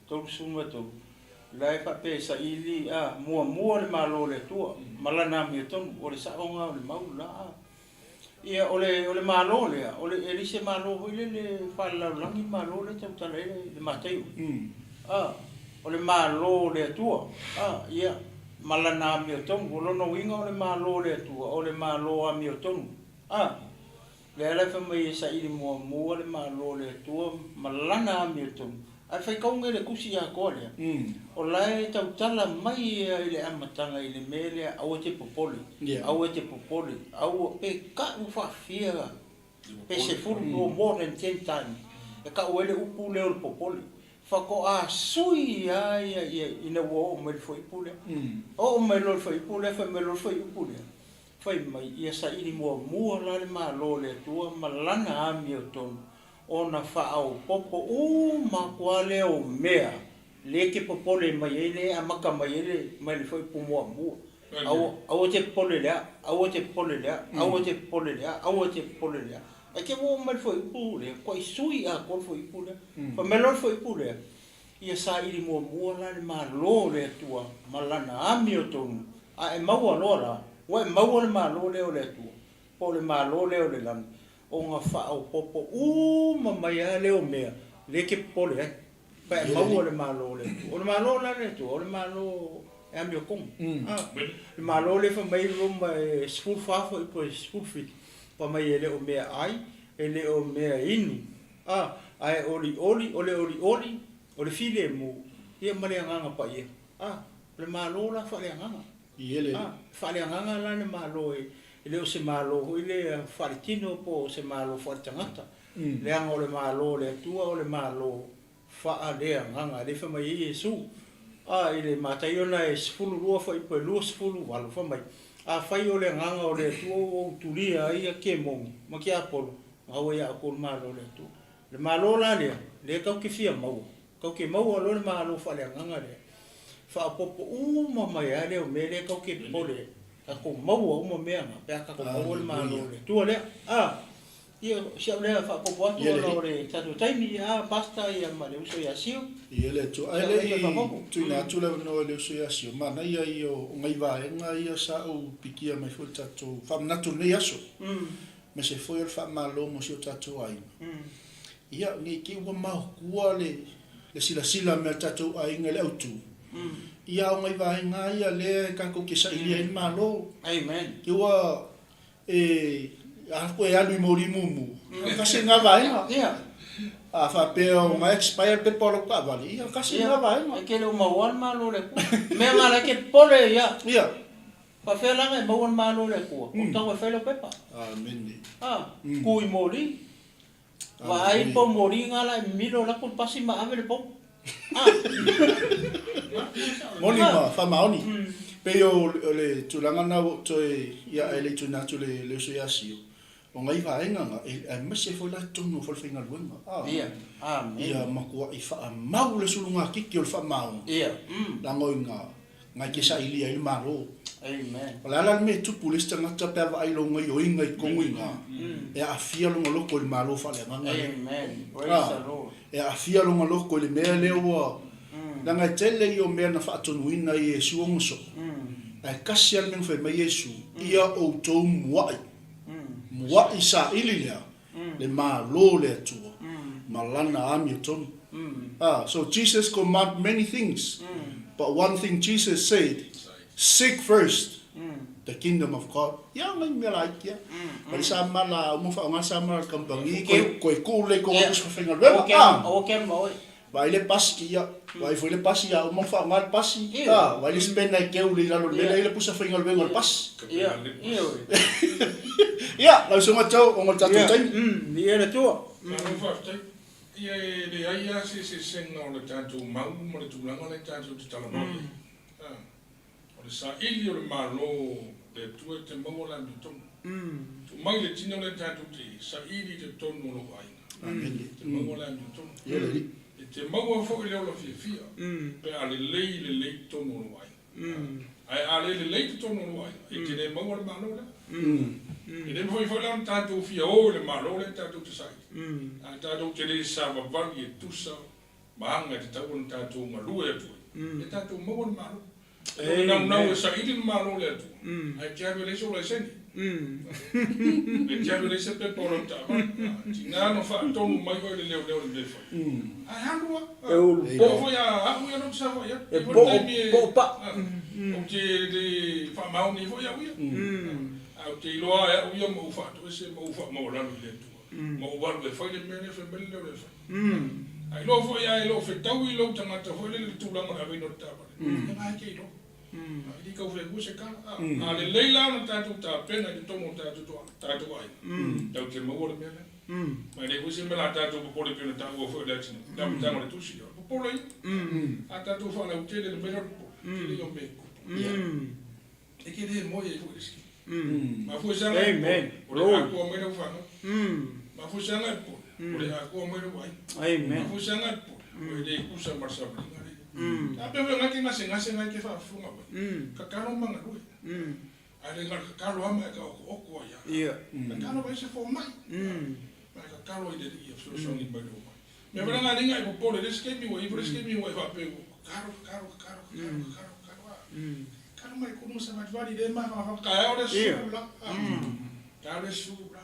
tolu suma tolu la e fape SAILI MUAMUA le malo le tua malana AMIOTONU o le saonga o le maula ia ole malo le ole elise malo ho le falaulangi malo le tautala le Mataio ole malo le tua ia malana AMIOTONU o lono winga ole malo le tua ole malo AMIOTONU le ala fa mai SAILI MUAMUA le malo le tua malana AMIOTONU ai fai kaunga le kusi a kole o lai tautala mai ile amatanga ile mele au te popoli au e ka u fa fia pe se furu no more than 10 times e ka uele upu le o popoli fa ko a sui ai ina wo o me foi pule o me lo foi pule fa me lo foi pule fai mai ia SAILI MUAMUA la le malo le tua malana AMIOTONU ona fa'au popo ma kwale o mea leke popole mai ele amaka mai ele mai foi PUMUAMUA au te pole le au te pole le ake wo mai foi pule ko sui a ko foi pule fa melor foi pule ia SAILI MUAMUA la le malo le tua malana AMIOTONU e maua lola wa maua le malo le o le tua pole malo le o le lan o nga fa'au popo ma mai ale o mea leke pole pa maua le malo le o le malo la le tu o le malo e amio kong le malo le fa mai roma school fa fo po school fit pa mai ele o mea ai ele o mea inu ai oli file mu ia mare nganga pa ia le malo la fa le nganga ele fa le nganga la le malo ele o se malo ile faritino po se malo 𝚜𝚑𝚙𝚎𝚘 le anga le malo le tua o le malo fa ale anga le fa mai Yesu ile Mataio na e sfulu rua fa ipo lu sfulu walo fa mai fai o le anga o le tua o tulia ia ke mo ma ke apolo au ia ko malo le tua le malo la le kau ke fia mau kau ke mau lo le malo fa le anga le fa popo ma mai ale o mele kau ke pole ko mau o mea pe ka ko mau le malo le tu le ia sia le fa ko boato lo le tatu taimi pasta ia ma le uso ia sio ele tu ele tu na tu le no le uso ia sio ma na ia io ngai va ia sa o pikia mai fu tatu fa na tu ne aso me se foi el fa malo mo sio tatu ai ia ni ki wa ma ku le sila me tatu ai ngale autu ia o ngai vai ia le ka ko ke SAILI ai malo amen ki wa ko e alu mori mumu ka se nga vai ia fa pe o ma expire pe polo ka vale ia ka se nga vai ke le mau malo le me ngala ke pole ia pa fe la ngai mau malo le ko ta fe lo pepa amen ku i mori vai po mori ngala miro la ko pasi ma ave le po moni ma fa maoni pe o le tulanga na to ia ele tuna to le so ia sio o ngai va enga e me se fo la tonu fo finga luenga ia ia makua i fa mau le sulunga kiki o fa mau ia la ngoinga ngai ke SAILI ai malo amen la me tu polista ngata pe va ai lo ngai o inga i konguinga e a fia lo ngolo ko le malo fa le nganga amen praise the Lord e a fia lo ngolo ko le mea le o la ngai tele io mea na fa tonuina i Yesu onso e kasi al men fe mai Yesu ia o to muai SAILI le malo le tua malana AMIOTONU so Jesus command many things but one thing Jesus said seek first the kingdom of God ya ngai me like ya but sama la mo fa nga sama kambangi ko le ko so fa ngal okay mo vai le pasi ya vai foi le pasi ya mo fa ngal pasi vai le spend na ke uli la le pusa fa ngal vengo pas ya la so ma tau o mo tatu tai ni era tu ia le aia se senga o le tatu mau mo le tulanga le tatu te tala mai o le SAILI o le malo le tua te maua la AMIOTONU. Tu mai le tino le tātou te SAILI te tonu lo ai. Te maua la AMIOTONU. E te maua fo i leo la fia. Pe a le lei tonu lo ai. Ai a le te tonu lo ai. E te le maua le malo le. E le foi la tātou fia o le malo le tātou te SAILI. A tātou te le sa wawali e tusa. Mahanga te tau na tātou malua e atu. E tātou maua le malo. E nau e SAILI le malo le atu. Ai te awe le so le seni. E te awe le se pe polo tawa. Ti ngā no wha tonu mai oi le leo le fai. Ai hanua. Po foi a ahu ia no sa foi. E po pa. O te le wha mauni foi a uia. Au te iloa e a uia mo ufa. Tu ese mo ufa mo lanu le tua. Mo waru le fai le mene fe mele leo le fai. Ai lo foi a lo fe tau i lo tangata foi le tūlanga na vino tawa. E ngai ke ilo. Ai kau fe nguse kala. A le leila na tātou tā pena i tomo tātou ai. Tau te maua le mele. Mai le nguse mela tātou popole pena tātou o foi le atina. Tau tāma le tusi. Popole i. A tātou wha lau tele le mena rupo. Tele o me kupu. E ke le moia i foi le ski. Ma foi sanga i po. O le akua mena ufanga. Ma foi sanga i po. O le akua mena wai. Ma foi sanga i po. O le kusa marsabli. Ape we ngaki ngase ngaki fa funga we. Kakaro manga lui. Ale ngar kakaro ama ka oko ya. Kakaro ba se fo mai. Ma kakaro ide ia so so ni ba do. Me vera nga ninga i popole de skemi we fa pe. Karo. Karo mai kono sa matvali de ma fa ka ore su la. Ka ore su la.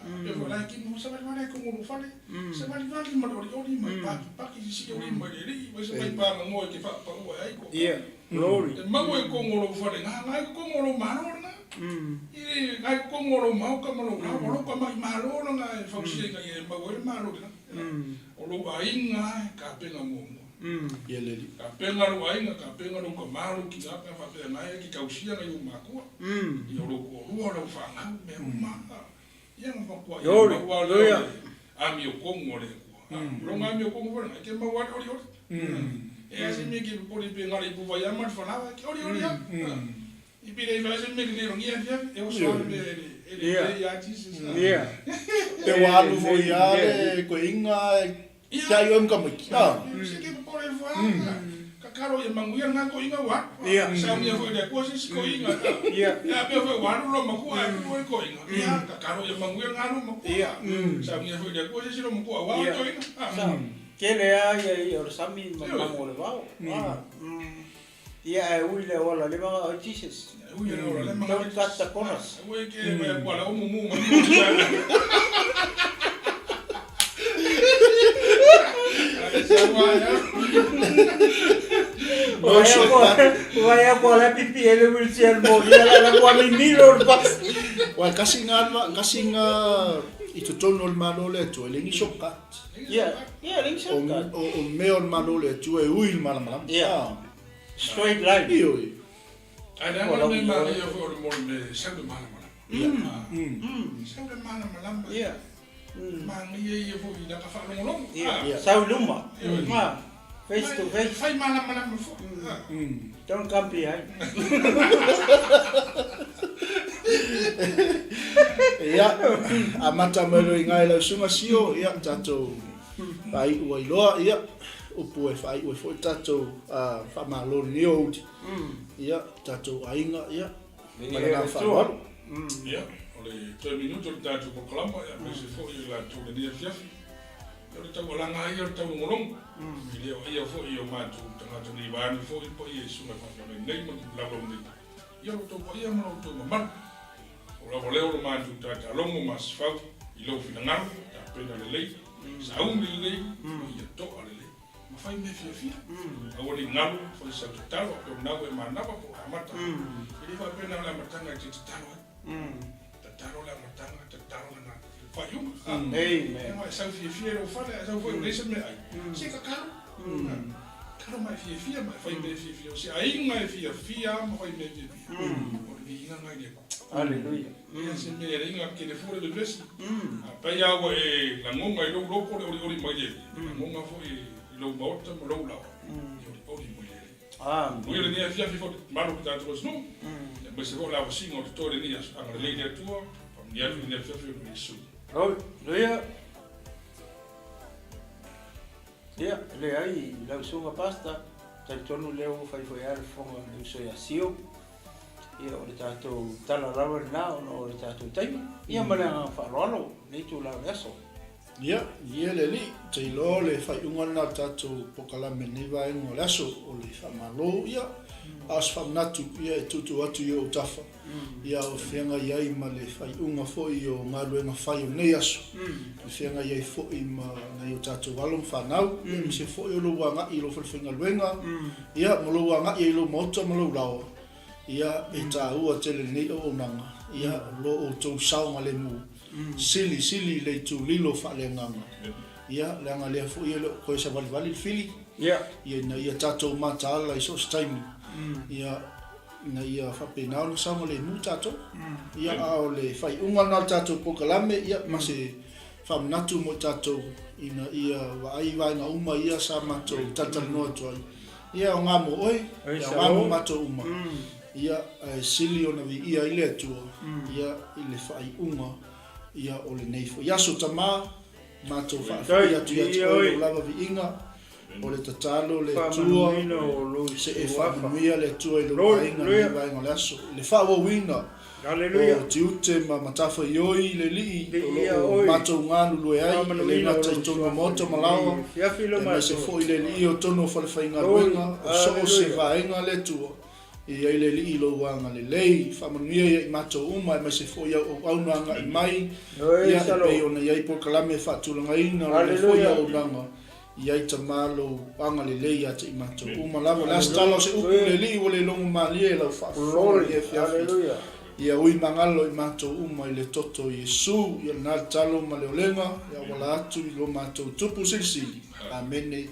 Pe vola ki mo sa matvali ko mo fale. Sa matvali ma ori ma pa ki si ori ma le ri, se mai pa mo ke fa pa o ai ko. Glory. Ma mo ko mo lo fale nga ko mo lo ma no na. Ai ko mo lo ma ka mo lo na mo ko mai ma lo nga fa si nga e ma o ma lo na. O lo ai nga ka pe nga mo. Yeleli. Ka pe nga lo ai nga ka pe nga lo ko ma lo ki nga fa pe nga ki ka usia nga yo ma ko. Yo lo ko lo fa nga me ma. Yang apa yang bawa le AMIOTONU le lo AMIOTONU fora que ma wa ori. E assim me que pode pegar e vai amar falava que ori ya. E pire vai ser me que não ia eu só ele ya disse. Te wa lu foi ya ko inga ya yo como que. Se que pode falar. Kakaro e manguia nga ko inga wa. Sa mi foi de coisa se ko inga. Ya pe foi wa lo ma ko ai ko inga. Ya kakaro e manguia nga lo ma ko. Sa mi foi de coisa se lo ma ko wa ko inga. Que le ai o sami ma mo le va. Ya ui le wala le ma Jesus. Ui le wala le ma. Don't cut the corners. Ui ke me wala o mu. Vaya por la pipi ele will see el móvil la kwa minilo pas. Wa kasi nga itu tono el malo le tu el ngi shokat. Ling shokat. O me el malo le tu e uil malam. Straight line. Ada me ma yo for mo me sabe malam. Sabe malam. Mang ye fo ida ka fa long. Sau luma. Ma face to face. Fai malam fo. Don't come behind. Ya, amata mero ngai la sunga sio ya tato. Ai oi loa ya upu e fai oi fo tato fa malo ni o. Ya tato ainga ya. Mana fa. Ya. Ole 3 minutos tato ko klama ya me se fo la tu de dia fiafi. Yo ta ko langa ia ta ngolong. Ile o ia fo io ma tu ta tu ni ba ni fo po ia su ma fa nei mo la lo ni. Yo to po ia mo to ma. Ora voleu ma tu ta longo mas fa i lo fina ngal ta pena le lei. Sa un le lei ia to ale lei. Ma fai me fiafi. Agora ni ngal fo sa tu ta lo ko na we ma na pa ko amata. Ile fa pena la matanga ti ta lo. Taro la matanga, taro la fayum. Amen. Ma sa fiero fala, sa foi lesa me ai. Se ka karo. Karo mai fiero, ma fai me fiero. Se ai mai fiero, ma fai me fiero. O vi ina ngai. Hallelujah. Ya se me ringa que le fore de bless. Pa ya we la ngonga i lo ko ori mai. La ngonga foi lo bauta mo lo la. Ori mai. Ia le nia fiafi fo malo ki tātou snu. Ma se ho la wasinga o te tore nia anga le le atua. Nia tu nia fiafi o Yesu. Oi, le ai lau sunga pasta. Tai tonu leo fai foi ar fonga le so ya sio. Ia o le tātou tala rawa na o le tātou taimi. Ia mana whaarolo, nei tū lau eso. Ia le li, te ilo le whai ungana tātou pokalame ni vaenga o le aso o le whamalo ia. As whamnatu ia e tutu atu i o tafa. Ia o whianga iai ma le whai unga foi o ngā ruenga whai o nei aso. Le whianga iai foi ma nei o tātou walong whanau. Ia se foi o lo wanga i lo whawhinga ruenga. Ia mo lo wanga i lo mota mo lo rawa. Ia e tā ua tele nei o nanga. Ia lo o tau saunga le mu. Sili le tu lilo whale nganga. Ia leanga lea fu ia lo koe sa wali fili. Ia na ia tātou mata ala i so staimi. Ia na ia whapenao na saunga le mu tātou. Ia ao le whai unga nā tātou pokalame. Ia mase whamnatu mo tātou. Ina ia waai wainga uma ia sa matou tatali noa tuai. Ia o ngā mo oi. Ia ngā mo matou uma. Ia sili ona vi ia ile atua. Ia ile whai unga. Ia o le neifo. Ia so tamā. Mātou whaafia tu ia te oi o lava vi inga. O le tatalo, le tua. Se e whaamuia le tua i lo wainga ni wainga le aso. Le whaawawina. O tiute ma matafa ioi le lii. O mātou ngānu lue ai. Le nata i tonu mota malawa. E se fo i le lii o tono whalewhainga luenga. O so se wainga le tua. I ai le li lo wanga le lei whamanuia i mātou uma e mai se fo ia o aunanga i mai ia e pei ona iai por kalame whaatulanga ina o le fo ia o nanga i ai ta malo wanga le lei ata i mātou uma lawa las talo se upu le li o le longu malia e lau whaafua i e fiafi ia ui mangalo i mātou uma i le toto i Yesu ia nā talo ma le olenga ia wala atu i lo mātou tupu silisili amene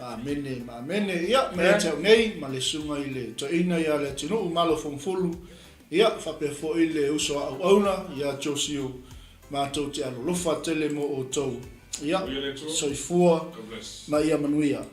Amene, ia, mea te nei, ma le sunga i le toina ia le tino malo fongfulu, ia, whapea fo i le uso au auna, ia Josio, mātou te alo lofa tele mo o tau, ia, soifua, ma ia manuia.